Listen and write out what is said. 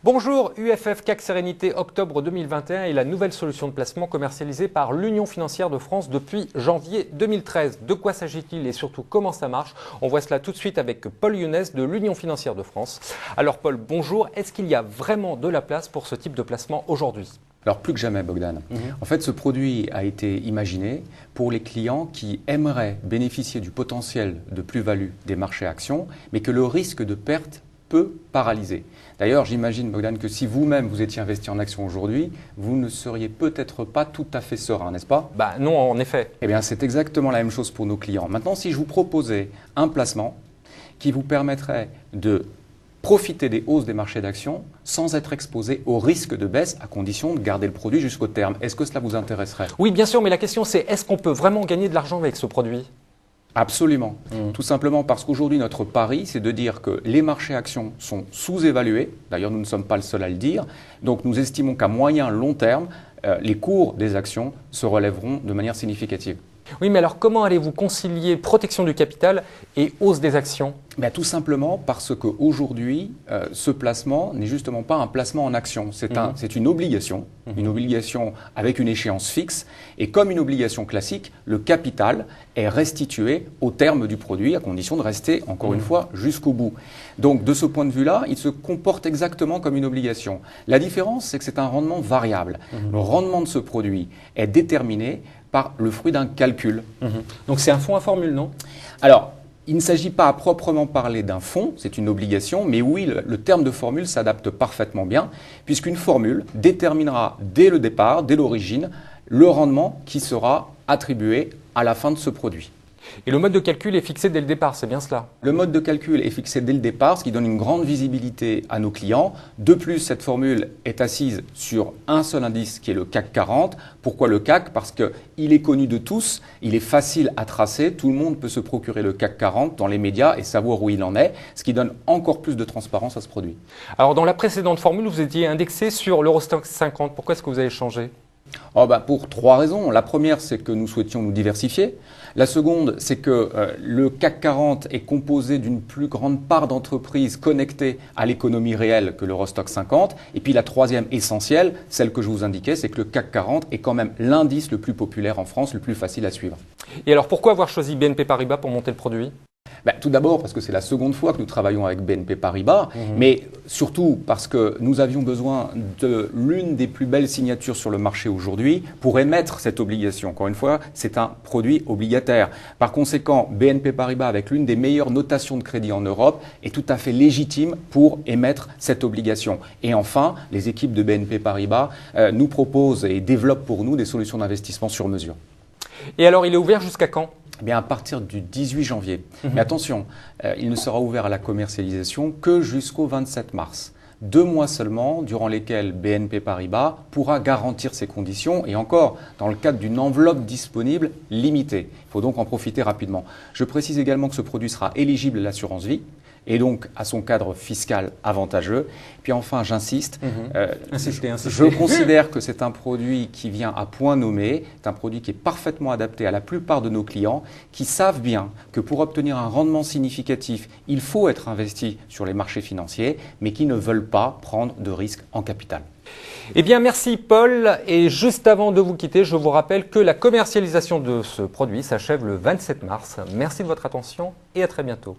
Bonjour, UFF CAC Sérénité octobre 2021 est la nouvelle solution de placement commercialisée par l'Union financière de France depuis janvier 2013. De quoi s'agit-il et surtout comment ça marche? On voit cela tout de suite avec Paul Younes de l'Union financière de France. Alors Paul, bonjour. Est-ce qu'il y a vraiment de la place pour ce type de placement aujourd'hui? Alors plus que jamais, Bogdan. En fait, ce produit a été imaginé pour les clients qui aimeraient bénéficier du potentiel de plus-value des marchés actions, mais que le risque de perte peut paralyser. D'ailleurs, j'imagine, Bogdan, que si vous-même vous étiez investi en actions aujourd'hui, vous ne seriez peut-être pas tout à fait serein, n'est-ce pas? Non, en effet. Eh bien, c'est exactement la même chose pour nos clients. Maintenant, si je vous proposais un placement qui vous permettrait de profiter des hausses des marchés d'actions sans être exposé au risque de baisse à condition de garder le produit jusqu'au terme. Est-ce que cela vous intéresserait? Oui, bien sûr, mais la question c'est est-ce qu'on peut vraiment gagner de l'argent avec ce produit? Absolument. Tout simplement parce qu'aujourd'hui, notre pari, c'est de dire que les marchés actions sont sous-évalués. D'ailleurs, nous ne sommes pas le seul à le dire. Donc, nous estimons qu'à moyen long terme, les cours des actions se relèveront de manière significative. Oui, mais alors comment allez-vous concilier protection du capital et hausse des actions? Tout simplement parce qu'aujourd'hui, ce placement n'est justement pas un placement en actions. C'est une obligation avec une échéance fixe. Et comme une obligation classique, le capital est restitué au terme du produit à condition de rester, encore une fois, jusqu'au bout. Donc, de ce point de vue-là, il se comporte exactement comme une obligation. La différence, c'est que c'est un rendement variable. Le rendement de ce produit est déterminé par le fruit d'un calcul. Donc c'est un fonds à formule, non? Alors, il ne s'agit pas à proprement parler d'un fonds, c'est une obligation, mais oui, le terme de formule s'adapte parfaitement bien, puisqu'une formule déterminera dès le départ, dès l'origine, le rendement qui sera attribué à la fin de ce produit. Et le mode de calcul est fixé dès le départ, c'est bien cela? Le mode de calcul est fixé dès le départ, ce qui donne une grande visibilité à nos clients. De plus, cette formule est assise sur un seul indice qui est le CAC 40. Pourquoi le CAC? Parce qu'il est connu de tous, il est facile à tracer, tout le monde peut se procurer le CAC 40 dans les médias et savoir où il en est, ce qui donne encore plus de transparence à ce produit. Alors dans la précédente formule, vous étiez indexé sur l'Eurostoxx 50. Pourquoi est-ce que vous avez changé? Pour trois raisons. La première, c'est que nous souhaitions nous diversifier. La seconde, c'est que le CAC 40 est composé d'une plus grande part d'entreprises connectées à l'économie réelle que l'Eurostoxx 50. Et puis la troisième essentielle, celle que je vous indiquais, c'est que le CAC 40 est quand même l'indice le plus populaire en France, le plus facile à suivre. Et alors pourquoi avoir choisi BNP Paribas pour monter le produit? Tout d'abord parce que c'est la seconde fois que nous travaillons avec BNP Paribas, mais surtout parce que nous avions besoin de l'une des plus belles signatures sur le marché aujourd'hui pour émettre cette obligation. Encore une fois, c'est un produit obligataire. Par conséquent, BNP Paribas, avec l'une des meilleures notations de crédit en Europe, est tout à fait légitime pour émettre cette obligation. Et enfin, les équipes de BNP Paribas nous proposent et développent pour nous des solutions d'investissement sur mesure. Et alors, il est ouvert jusqu'à quand? À partir du 18 janvier. Mais attention, il ne sera ouvert à la commercialisation que jusqu'au 27 mars. 2 mois seulement, durant lesquels BNP Paribas pourra garantir ses conditions et encore dans le cadre d'une enveloppe disponible limitée. Il faut donc en profiter rapidement. Je précise également que ce produit sera éligible à l'assurance vie et donc à son cadre fiscal avantageux. Puis enfin, j'insiste, je considère que c'est un produit qui vient à point nommé, c'est un produit qui est parfaitement adapté à la plupart de nos clients qui savent bien que pour obtenir un rendement significatif, il faut être investi sur les marchés financiers, mais qui ne veulent pas prendre de risques en capital. Eh bien, merci Paul. Et juste avant de vous quitter, je vous rappelle que la commercialisation de ce produit s'achève le 27 mars. Merci de votre attention et à très bientôt.